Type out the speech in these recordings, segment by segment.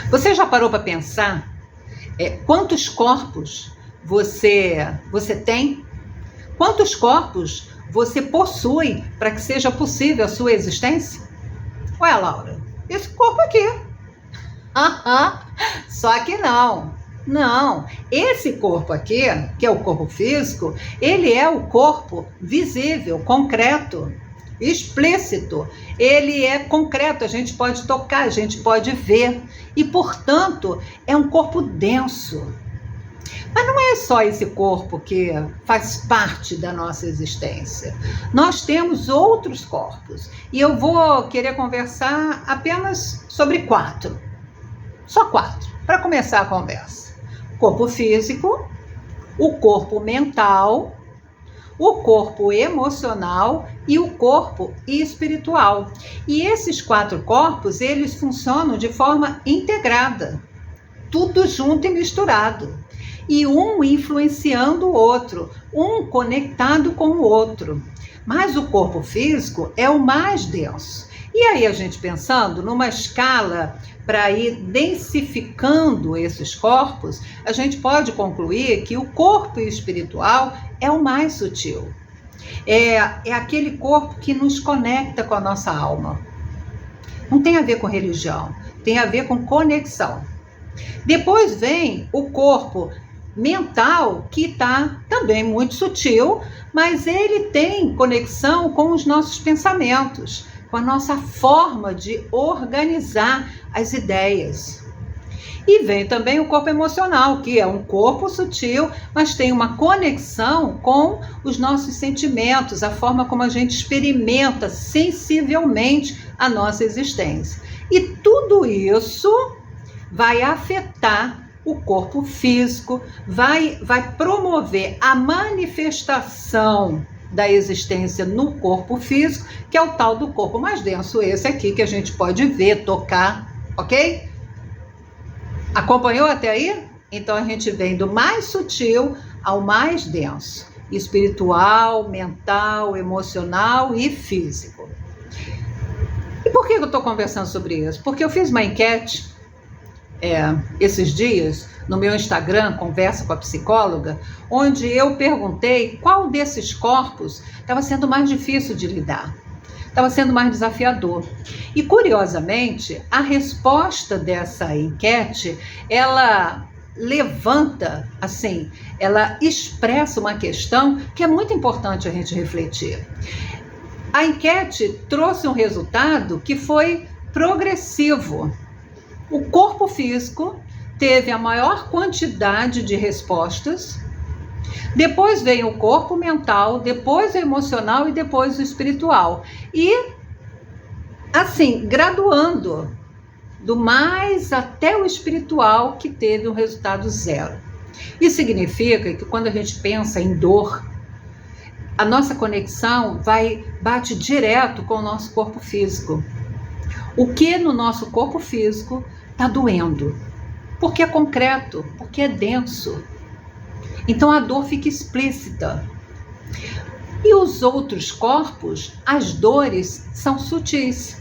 Você já parou para pensar quantos corpos você tem? Quantos corpos você possui para que seja possível a sua existência? Ué, Laura, esse corpo aqui. Só que não. Não, esse corpo aqui, que é o corpo físico, ele é o corpo visível, concreto, explícito. Ele é concreto, a gente pode tocar, a gente pode ver. E, portanto, é um corpo denso. Mas não é só esse corpo que faz parte da nossa existência. Nós temos outros corpos. E eu vou querer conversar apenas sobre 4. Só 4, para começar a conversa. Corpo físico, o corpo mental, o corpo emocional e o corpo espiritual. E esses 4 corpos, eles funcionam de forma integrada, tudo junto e misturado. E um influenciando o outro, um conectado com o outro. Mas o corpo físico é o mais denso. E aí a gente pensando numa escala para ir densificando esses corpos, a gente pode concluir que o corpo espiritual é o mais sutil. É aquele corpo que nos conecta com a nossa alma. Não tem a ver com religião, tem a ver com conexão. Depois vem o corpo mental, que está também muito sutil, mas ele tem conexão com os nossos pensamentos, com a nossa forma de organizar as ideias. E vem também o corpo emocional, que é um corpo sutil, mas tem uma conexão com os nossos sentimentos, a forma como a gente experimenta sensivelmente a nossa existência. E tudo isso vai afetar o corpo físico, vai promover a manifestação da existência no corpo físico, que é o tal do corpo mais denso, esse aqui que a gente pode ver, tocar, ok? Acompanhou até aí? Então a gente vem do mais sutil ao mais denso, espiritual, mental, emocional e físico. E por que eu estou conversando sobre isso? Porque eu fiz uma enquete esses dias no meu Instagram, Conversa com a Psicóloga, onde eu perguntei qual desses corpos estava sendo mais difícil de lidar, estava sendo mais desafiador. E, curiosamente, a resposta dessa enquete, ela levanta, assim, ela expressa uma questão que é muito importante a gente refletir. A enquete trouxe um resultado que foi progressivo. O corpo físico teve a maior quantidade de respostas, depois veio o corpo mental, depois o emocional e depois o espiritual. E, assim, graduando do mais até o espiritual, que teve um resultado 0. Isso significa que quando a gente pensa em dor, a nossa conexão bate direto com o nosso corpo físico. O que no nosso corpo físico está doendo? Porque é concreto, porque é denso. Então a dor fica explícita. E os outros corpos, as dores são sutis.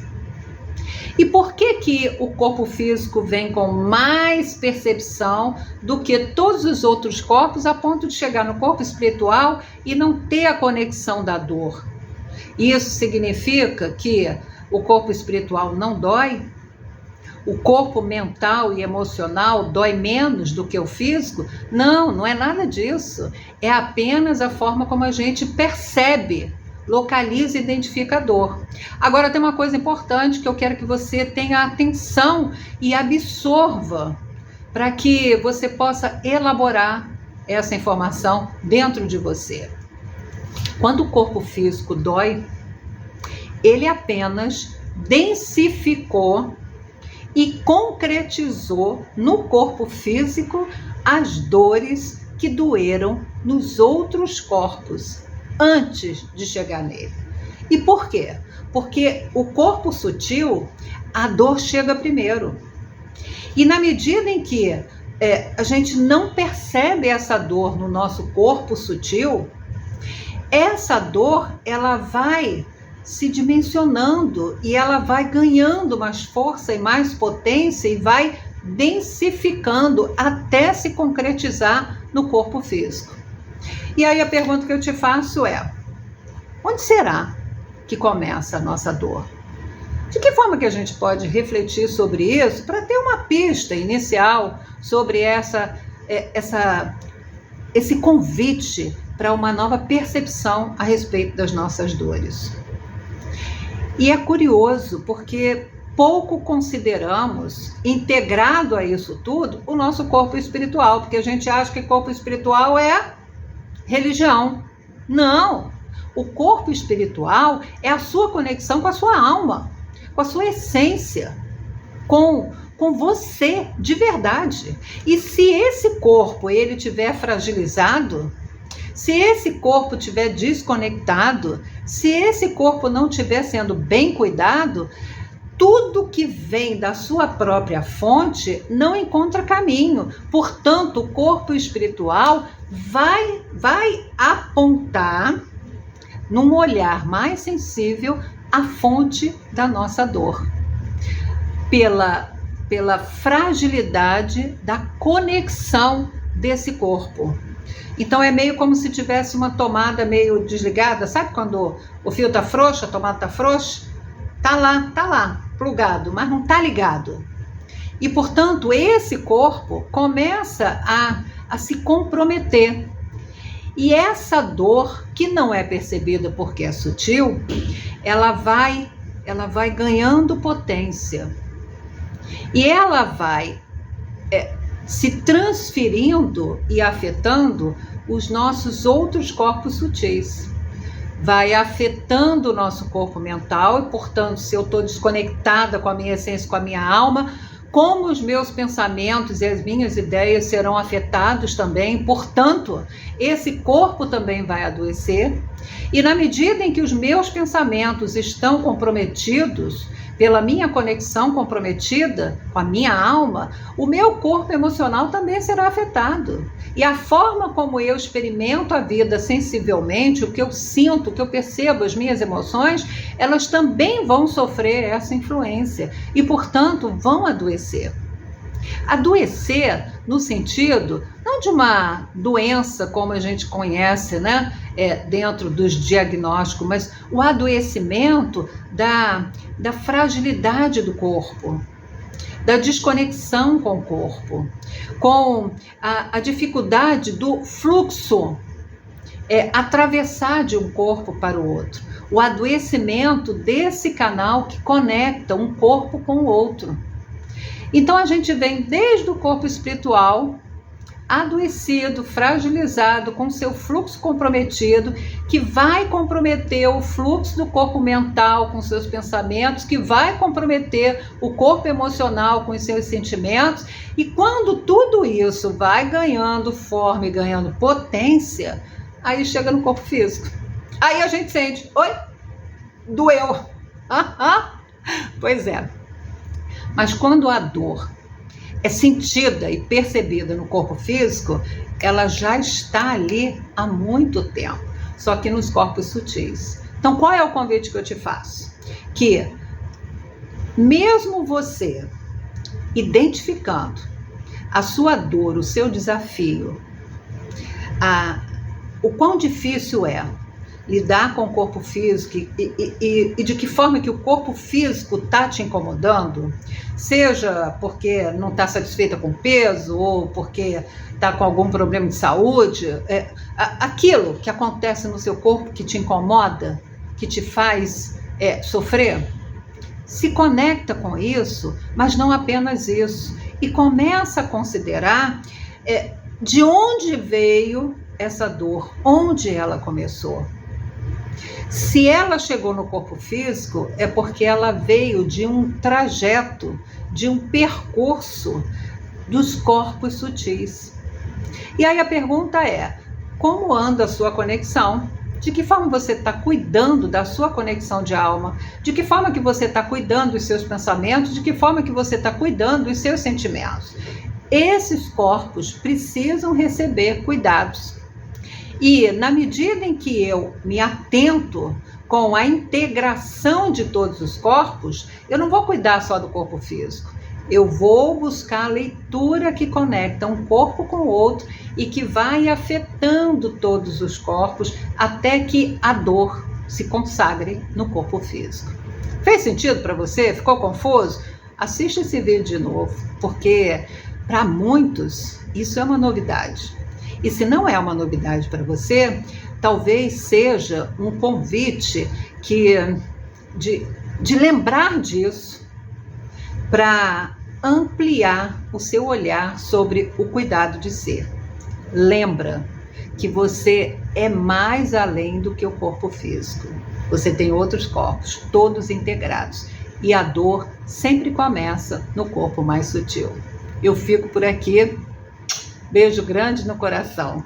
E por que o corpo físico vem com mais percepção do que todos os outros corpos, a ponto de chegar no corpo espiritual e não ter a conexão da dor? Isso significa que o corpo espiritual não dói? O corpo mental e emocional dói menos do que o físico? Não, não é nada disso. É apenas a forma como a gente percebe, localiza e identifica a dor. Agora tem uma coisa importante que eu quero que você tenha atenção e absorva, para que você possa elaborar essa informação dentro de você. Quando o corpo físico dói, ele apenas densificou e concretizou no corpo físico as dores que doeram nos outros corpos antes de chegar nele. E por quê? Porque o corpo sutil, a dor chega primeiro. E na medida em que a gente não percebe essa dor no nosso corpo sutil, essa dor ela vai se dimensionando e ela vai ganhando mais força e mais potência e vai densificando até se concretizar no corpo físico. E aí a pergunta que eu te faço é: onde será que começa a nossa dor? De que forma que a gente pode refletir sobre isso para ter uma pista inicial sobre esse convite para uma nova percepção a respeito das nossas dores? E é curioso porque pouco consideramos, integrado a isso tudo, o nosso corpo espiritual, porque a gente acha que corpo espiritual é religião. Não! O corpo espiritual é a sua conexão com a sua alma, com a sua essência, com você de verdade. E se esse corpo ele tiver fragilizado, se esse corpo estiver desconectado, se esse corpo não estiver sendo bem cuidado, tudo que vem da sua própria fonte não encontra caminho. Portanto, o corpo espiritual vai apontar, num olhar mais sensível, a fonte da nossa dor. Pela fragilidade da conexão desse corpo. Então é meio como se tivesse uma tomada meio desligada. Sabe quando o fio tá frouxo, a tomada tá frouxa? Tá lá, plugado, mas não tá ligado. E, portanto, esse corpo começa a se comprometer. E essa dor, que não é percebida porque é sutil, ela vai ganhando potência. E ela vai se transferindo e afetando os nossos outros corpos sutis. Vai afetando o nosso corpo mental e, portanto, se eu estou desconectada com a minha essência, com a minha alma, como os meus pensamentos e as minhas ideias serão afetados também. Portanto, esse corpo também vai adoecer. E na medida em que os meus pensamentos estão comprometidos, pela minha conexão comprometida com a minha alma, o meu corpo emocional também será afetado. E a forma como eu experimento a vida sensivelmente, o que eu sinto, o que eu percebo, as minhas emoções, elas também vão sofrer essa influência e, portanto, vão adoecer. Adoecer no sentido, não de uma doença como a gente conhece, né, dentro dos diagnósticos, mas o adoecimento da fragilidade do corpo, da desconexão com o corpo, com a dificuldade do fluxo, atravessar de um corpo para o outro, o adoecimento desse canal que conecta um corpo com o outro. Então a gente vem desde o corpo espiritual, adoecido, fragilizado, com seu fluxo comprometido, que vai comprometer o fluxo do corpo mental com seus pensamentos, que vai comprometer o corpo emocional com os seus sentimentos, e quando tudo isso vai ganhando forma e ganhando potência, aí chega no corpo físico. Aí a gente sente, oi, doeu. Pois é. Mas quando a dor é sentida e percebida no corpo físico, ela já está ali há muito tempo, só que nos corpos sutis. Então, qual é o convite que eu te faço? Que mesmo você identificando a sua dor, o seu desafio, o quão difícil é lidar com o corpo físico e de que forma que o corpo físico está te incomodando, seja porque não está satisfeita com o peso ou porque está com algum problema de saúde, aquilo que acontece no seu corpo que te incomoda, que te faz sofrer, se conecta com isso, mas não apenas isso, e começa a considerar de onde veio essa dor, onde ela começou. Se ela chegou no corpo físico, é porque ela veio de um trajeto, de um percurso dos corpos sutis. E aí a pergunta é, como anda a sua conexão? De que forma você está cuidando da sua conexão de alma? De que forma que você está cuidando dos seus pensamentos? De que forma que você está cuidando dos seus sentimentos? Esses corpos precisam receber cuidados. E na medida em que eu me atento com a integração de todos os corpos, eu não vou cuidar só do corpo físico. Eu vou buscar a leitura que conecta um corpo com o outro e que vai afetando todos os corpos até que a dor se consagre no corpo físico. Fez sentido para você? Ficou confuso? Assista esse vídeo de novo, porque para muitos isso é uma novidade. E se não é uma novidade para você, talvez seja um convite de lembrar disso, para ampliar o seu olhar sobre o cuidado de ser. Lembra que você é mais além do que o corpo físico. Você tem outros corpos, todos integrados. E a dor sempre começa no corpo mais sutil. Eu fico por aqui. Beijo grande no coração.